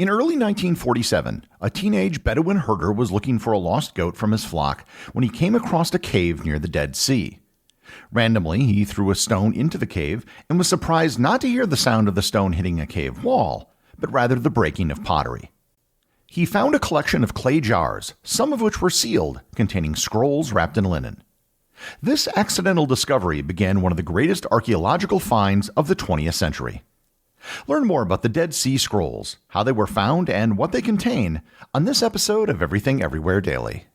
In early 1947, a teenage Bedouin herder was looking for a lost goat from his flock when he came across a cave near the Dead Sea. Randomly, he threw a stone into the cave and was surprised not to hear the sound of the stone hitting a cave wall, but rather the breaking of pottery. He found a collection of clay jars, some of which were sealed, containing scrolls wrapped in linen. This accidental discovery began one of the greatest archaeological finds of the 20th century. Learn more about the Dead Sea Scrolls, how they were found, and what they contain on this episode of Everything Everywhere Daily.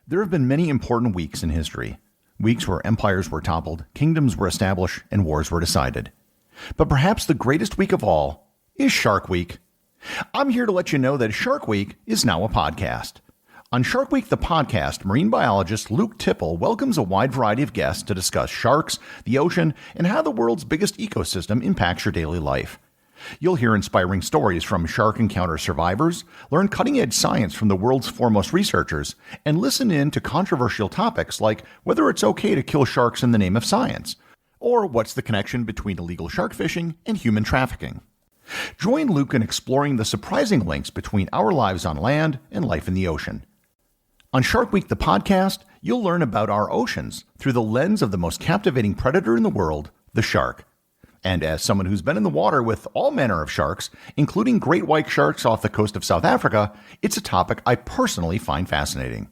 There have been many important weeks in history. Weeks where empires were toppled, kingdoms were established, and wars were decided. But perhaps the greatest week of all is Shark Week. I'm here to let you know that Shark Week is now a podcast. On Shark Week, the podcast, marine biologist Luke Tipple welcomes a wide variety of guests to discuss sharks, the ocean, and how the world's biggest ecosystem impacts your daily life. You'll hear inspiring stories from shark encounter survivors, learn cutting-edge science from the world's foremost researchers, and listen in to controversial topics like whether it's okay to kill sharks in the name of science, or what's the connection between illegal shark fishing and human trafficking. Join Luke in exploring the surprising links between our lives on land and life in the ocean. On Shark Week, the podcast, you'll learn about our oceans through the lens of the most captivating predator in the world, the shark. And as someone who's been in the water with all manner of sharks, including great white sharks off the coast of South Africa, it's a topic I personally find fascinating.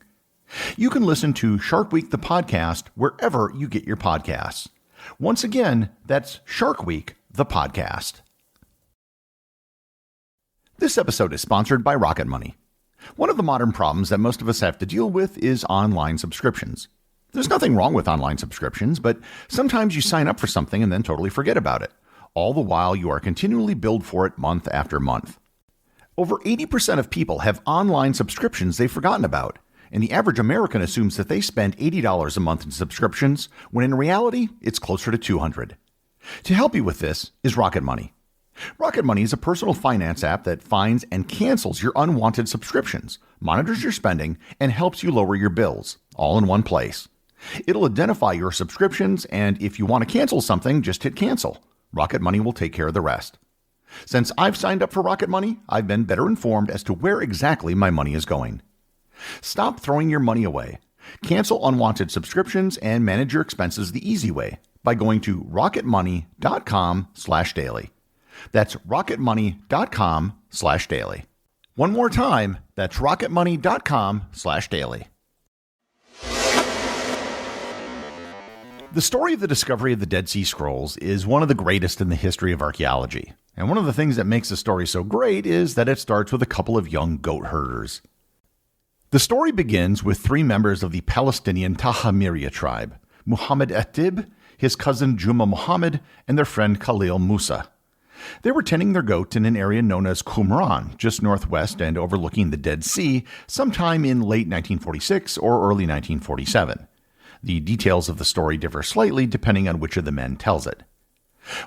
You can listen to Shark Week, the podcast, wherever you get your podcasts. Once again, that's Shark Week, the podcast. This episode is sponsored by Rocket Money. One of the modern problems that most of us have to deal with is online subscriptions. There's nothing wrong with online subscriptions, but sometimes you sign up for something and then totally forget about it, all the while you are continually billed for it month after month. Over 80% of people have online subscriptions they've forgotten about, and the average American assumes that they spend $80 a month in subscriptions, when in reality, it's closer to $200. To help you with this is Rocket Money. Rocket Money is a personal finance app that finds and cancels your unwanted subscriptions, monitors your spending, and helps you lower your bills, all in one place. It'll identify your subscriptions, and if you want to cancel something, just hit cancel. Rocket Money will take care of the rest. Since I've signed up for Rocket Money, I've been better informed as to where exactly my money is going. Stop throwing your money away. Cancel unwanted subscriptions and manage your expenses the easy way by going to rocketmoney.com/daily. That's rocketmoney.com/daily. One more time, that's rocketmoney.com/daily. The story of the discovery of the Dead Sea Scrolls is one of the greatest in the history of archaeology. And one of the things that makes the story so great is that it starts with a couple of young goat herders. The story begins with three members of the Palestinian Tahamiria tribe, Muhammad Atib, his cousin Juma Muhammad, and their friend Khalil Musa. They were tending their goats in an area known as Qumran, just northwest and overlooking the Dead Sea, sometime in late 1946 or early 1947. The details of the story differ slightly depending on which of the men tells it.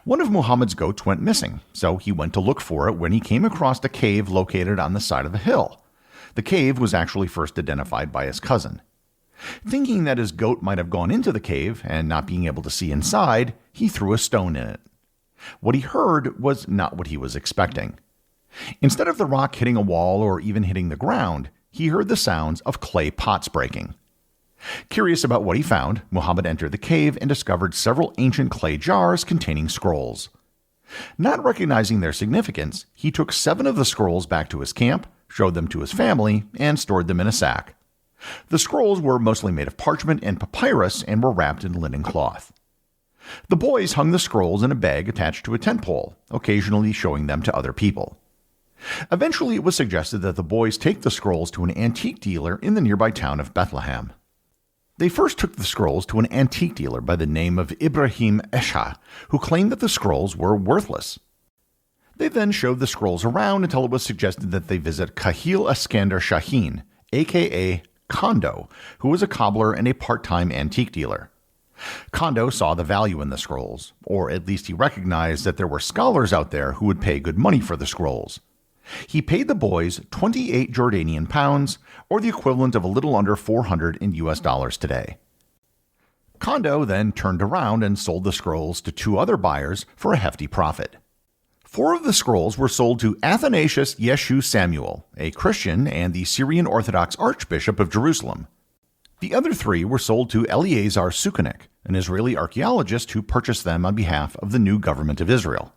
One of Muhammad's goats went missing, so he went to look for it when he came across a cave located on the side of a hill. The cave was actually first identified by his cousin. Thinking that his goat might have gone into the cave and not being able to see inside, he threw a stone in it. What he heard was not what he was expecting. Instead of the rock hitting a wall or even hitting the ground, he heard the sounds of clay pots breaking. Curious about what he found, Muhammad entered the cave and discovered several ancient clay jars containing scrolls. Not recognizing their significance, he took 7 of the scrolls back to his camp, showed them to his family, and stored them in a sack. The scrolls were mostly made of parchment and papyrus and were wrapped in linen cloth. The boys hung the scrolls in a bag attached to a tent pole, occasionally showing them to other people. Eventually, it was suggested that the boys take the scrolls to an antique dealer in the nearby town of Bethlehem. They first took the scrolls to an antique dealer by the name of Ibrahim Esha, who claimed that the scrolls were worthless. They then showed the scrolls around until it was suggested that they visit Kahil Iskander Shaheen, a.k.a. Kondo, who was a cobbler and a part-time antique dealer. Kondo saw the value in the scrolls, or at least he recognized that there were scholars out there who would pay good money for the scrolls. He paid the boys 28 Jordanian pounds, or the equivalent of a little under 400 in US dollars today. Kondo then turned around and sold the scrolls to 2 other buyers for a hefty profit. 4 of the scrolls were sold to Athanasius Yeshu Samuel, a Christian and the Syrian Orthodox Archbishop of Jerusalem. The other 3 were sold to Eleazar Sukenik, an Israeli archaeologist who purchased them on behalf of the new government of Israel.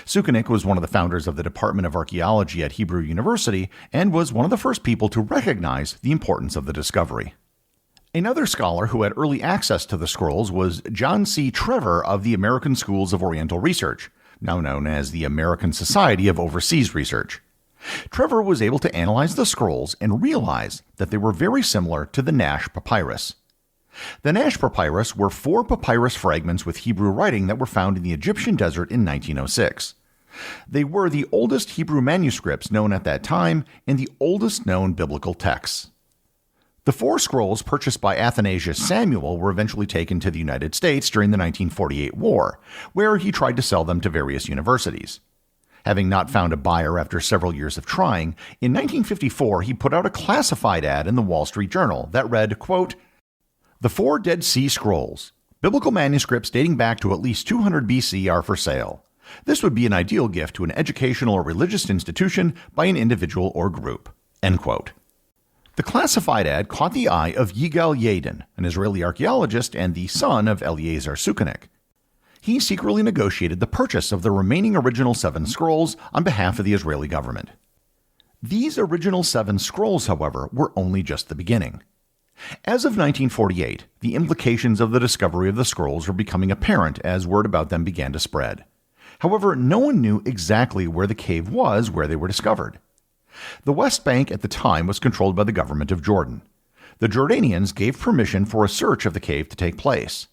Sukenik was one of the founders of the Department of Archaeology at Hebrew University and was one of the first people to recognize the importance of the discovery. Another scholar who had early access to the scrolls was John C. Trevor of the American Schools of Oriental Research, now known as the American Society of Overseas Research. Trevor was able to analyze the scrolls and realize that they were very similar to the Nash Papyrus. The Nash Papyrus were 4 papyrus fragments with Hebrew writing that were found in the Egyptian desert in 1906. They were the oldest Hebrew manuscripts known at that time and the oldest known biblical texts. The 4 scrolls purchased by Athanasius Samuel were eventually taken to the United States during the 1948 war, where he tried to sell them to various universities. Having not found a buyer after several years of trying, in 1954 he put out a classified ad in the Wall Street Journal that read, quote, "The 4 Dead Sea Scrolls, biblical manuscripts dating back to at least 200 BC are for sale. This would be an ideal gift to an educational or religious institution by an individual or group." End quote. The classified ad caught the eye of Yigal Yadin, an Israeli archaeologist and the son of Eleazar Sukenik. He secretly negotiated the purchase of the remaining original 7 scrolls on behalf of the Israeli government. These original 7 scrolls, however, were only just the beginning. As of 1948, the implications of the discovery of the scrolls were becoming apparent as word about them began to spread. However, no one knew exactly where the cave was where they were discovered. The West Bank at the time was controlled by the government of Jordan. The Jordanians gave permission for a search of the cave to take place.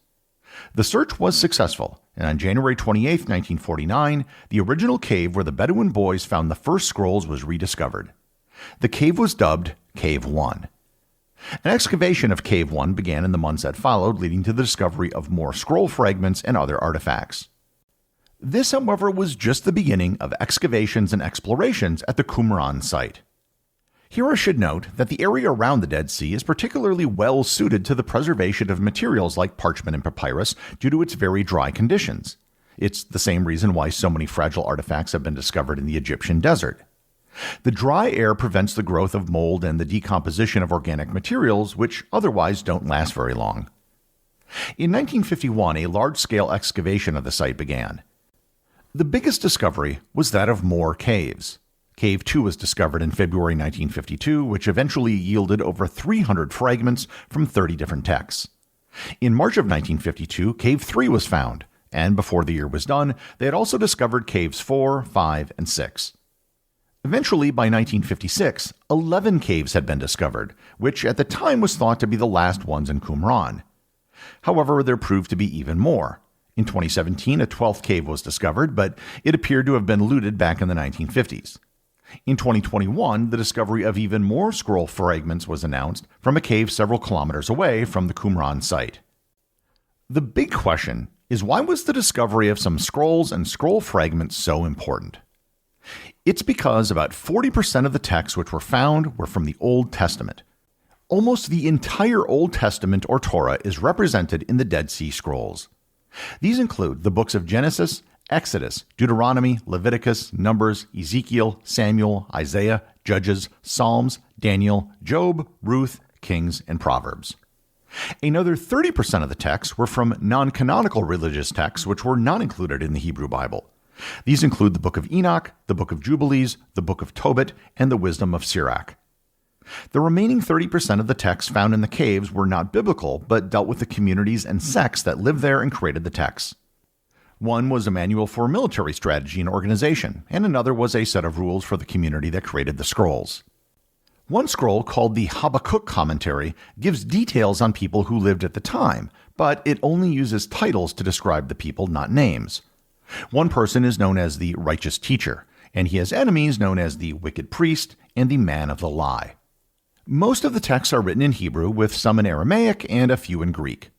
The search was successful, and on January 28, 1949, the original cave where the Bedouin boys found the first scrolls was rediscovered. The cave was dubbed Cave 1. An excavation of Cave 1 began in the months that followed, leading to the discovery of more scroll fragments and other artifacts. This, however, was just the beginning of excavations and explorations at the Qumran site. Here I should note that the area around the Dead Sea is particularly well suited to the preservation of materials like parchment and papyrus due to its very dry conditions. It's the same reason why so many fragile artifacts have been discovered in the Egyptian desert. The dry air prevents the growth of mold and the decomposition of organic materials, which otherwise don't last very long. In 1951, a large-scale excavation of the site began. The biggest discovery was that of more caves. Cave 2 was discovered in February 1952, which eventually yielded over 300 fragments from 30 different texts. In March of 1952, Cave 3 was found, and before the year was done, they had also discovered Caves 4, 5, and 6. Eventually, by 1956, 11 caves had been discovered, which at the time was thought to be the last ones in Qumran. However, there proved to be even more. In 2017, a 12th cave was discovered, but it appeared to have been looted back in the 1950s. In 2021, the discovery of even more scroll fragments was announced from a cave several kilometers away from the Qumran site. The big question is, why was the discovery of some scrolls and scroll fragments so important? It's because about 40% of the texts which were found were from the Old Testament. Almost the entire Old Testament or Torah is represented in the Dead Sea Scrolls. These include the books of Genesis, Exodus, Deuteronomy, Leviticus, Numbers, Ezekiel, Samuel, Isaiah, Judges, Psalms, Daniel, Job, Ruth, Kings, and Proverbs. Another 30% of the texts were from non-canonical religious texts which were not included in the Hebrew Bible. These include the Book of Enoch, the Book of Jubilees, the Book of Tobit, and the Wisdom of Sirach. The remaining 30% of the texts found in the caves were not biblical, but dealt with the communities and sects that lived there and created the texts. One was a manual for military strategy and organization, and another was a set of rules for the community that created the scrolls. One scroll, called the Habakkuk Commentary, gives details on people who lived at the time, but it only uses titles to describe the people, not names. One person is known as the righteous teacher, and he has enemies known as the wicked priest and the man of the lie. Most of the texts are written in Hebrew, with some in Aramaic and a few in Greek.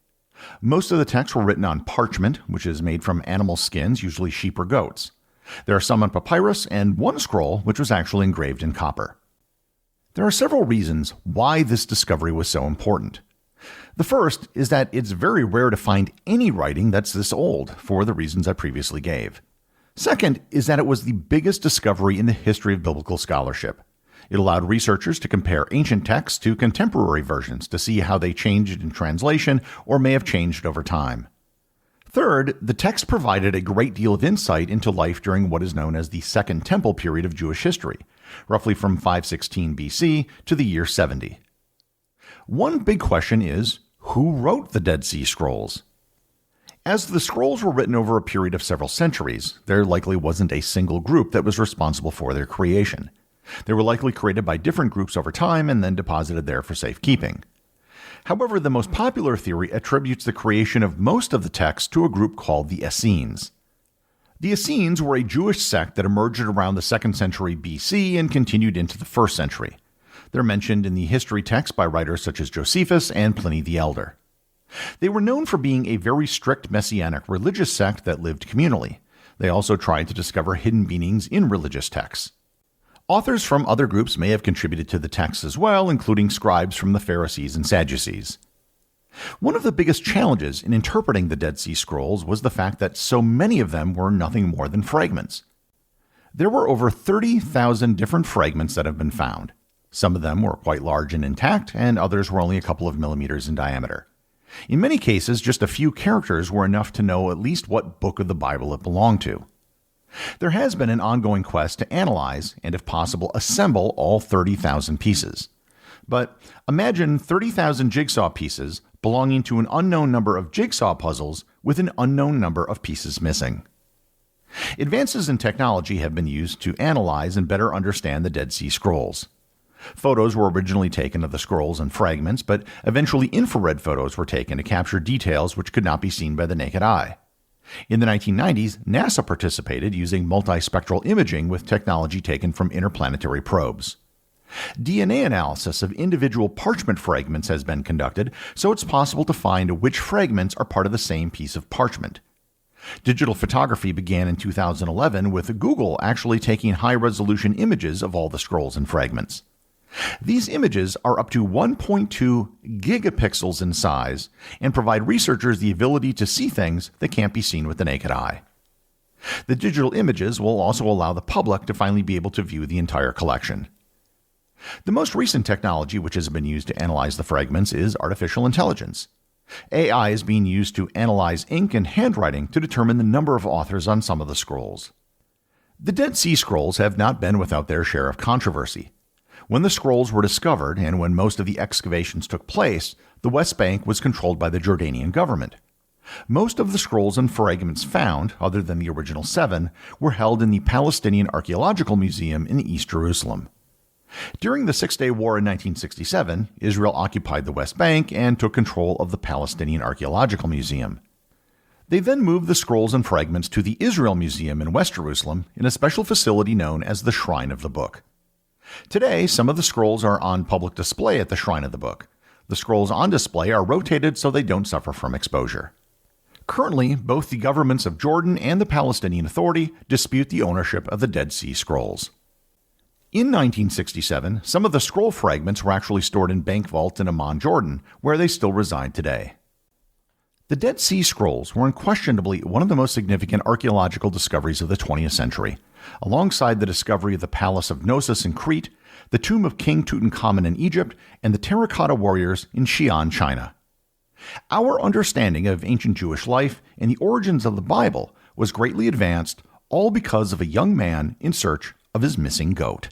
Most of the texts were written on parchment, which is made from animal skins, usually sheep or goats. There are some on papyrus and one scroll which was actually engraved in copper. There are several reasons why this discovery was so important. The first is that it's very rare to find any writing that's this old, for the reasons I previously gave. Second is that it was the biggest discovery in the history of biblical scholarship. It allowed researchers to compare ancient texts to contemporary versions to see how they changed in translation or may have changed over time. Third, the text provided a great deal of insight into life during what is known as the Second Temple period of Jewish history, roughly from 516 BC to the year 70. One big question is, who wrote the Dead Sea Scrolls? As the scrolls were written over a period of several centuries, there likely wasn't a single group that was responsible for their creation. They were likely created by different groups over time and then deposited there for safekeeping. However, the most popular theory attributes the creation of most of the text to a group called the Essenes. The Essenes were a Jewish sect that emerged around the 2nd century BC and continued into the 1st century. They're mentioned in the history texts by writers such as Josephus and Pliny the Elder. They were known for being a very strict messianic religious sect that lived communally. They also tried to discover hidden meanings in religious texts. Authors from other groups may have contributed to the text as well, including scribes from the Pharisees and Sadducees. One of the biggest challenges in interpreting the Dead Sea Scrolls was the fact that so many of them were nothing more than fragments. There were over 30,000 different fragments that have been found. Some of them were quite large and intact, and others were only a couple of millimeters in diameter. In many cases, just a few characters were enough to know at least what book of the Bible it belonged to. There has been an ongoing quest to analyze and, if possible, assemble all 30,000 pieces. But imagine 30,000 jigsaw pieces belonging to an unknown number of jigsaw puzzles with an unknown number of pieces missing. Advances in technology have been used to analyze and better understand the Dead Sea Scrolls. Photos were originally taken of the scrolls and fragments, but eventually infrared photos were taken to capture details which could not be seen by the naked eye. In the 1990s, NASA participated using multispectral imaging with technology taken from interplanetary probes. DNA analysis of individual parchment fragments has been conducted, so it's possible to find which fragments are part of the same piece of parchment. Digital photography began in 2011, with Google actually taking high-resolution images of all the scrolls and fragments. These images are up to 1.2 gigapixels in size and provide researchers the ability to see things that can't be seen with the naked eye. The digital images will also allow the public to finally be able to view the entire collection. The most recent technology which has been used to analyze the fragments is artificial intelligence. AI is being used to analyze ink and handwriting to determine the number of authors on some of the scrolls. The Dead Sea Scrolls have not been without their share of controversy. When the scrolls were discovered and when most of the excavations took place, the West Bank was controlled by the Jordanian government. Most of the scrolls and fragments found, other than the original 7, were held in the Palestinian Archeological Museum in East Jerusalem. During the Six-Day War in 1967, Israel occupied the West Bank and took control of the Palestinian Archeological Museum. They then moved the scrolls and fragments to the Israel Museum in West Jerusalem in a special facility known as the Shrine of the Book. Today, some of the scrolls are on public display at the Shrine of the Book. The scrolls on display are rotated so they don't suffer from exposure. Currently, both the governments of Jordan and the Palestinian Authority dispute the ownership of the Dead Sea Scrolls. In 1967, some of the scroll fragments were actually stored in bank vaults in Amman, Jordan, where they still reside today. The Dead Sea Scrolls were unquestionably one of the most significant archaeological discoveries of the 20th century, alongside the discovery of the Palace of Knossos in Crete, the tomb of King Tutankhamun in Egypt, and the terracotta warriors in Xi'an, China. Our understanding of ancient Jewish life and the origins of the Bible was greatly advanced, all because of a young man in search of his missing goat.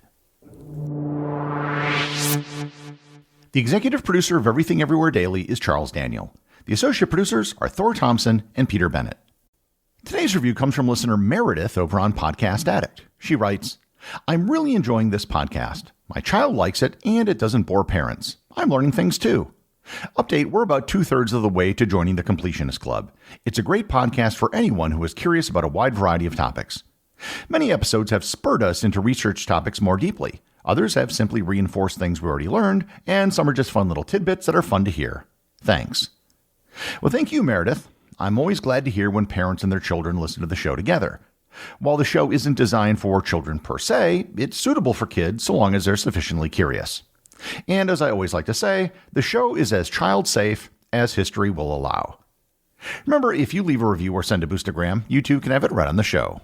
The executive producer of Everything Everywhere Daily is Charles Daniel. The associate producers are Thor Thompson and Peter Bennett. Today's review comes from listener Meredith over on Podcast Addict. She writes, "I'm really enjoying this podcast. My child likes it, and it doesn't bore parents. I'm learning things too. Update, we're about 2/3 of the way to joining the Completionist Club. It's a great podcast for anyone who is curious about a wide variety of topics. Many episodes have spurred us into research topics more deeply. Others have simply reinforced things we already learned, and some are just fun little tidbits that are fun to hear. Thanks." Well, thank you, Meredith. I'm always glad to hear when parents and their children listen to the show together. While the show isn't designed for children per se, it's suitable for kids so long as they're sufficiently curious. And as I always like to say, the show is as child-safe as history will allow. Remember, if you leave a review or send a boostagram, you too can have it read on the show.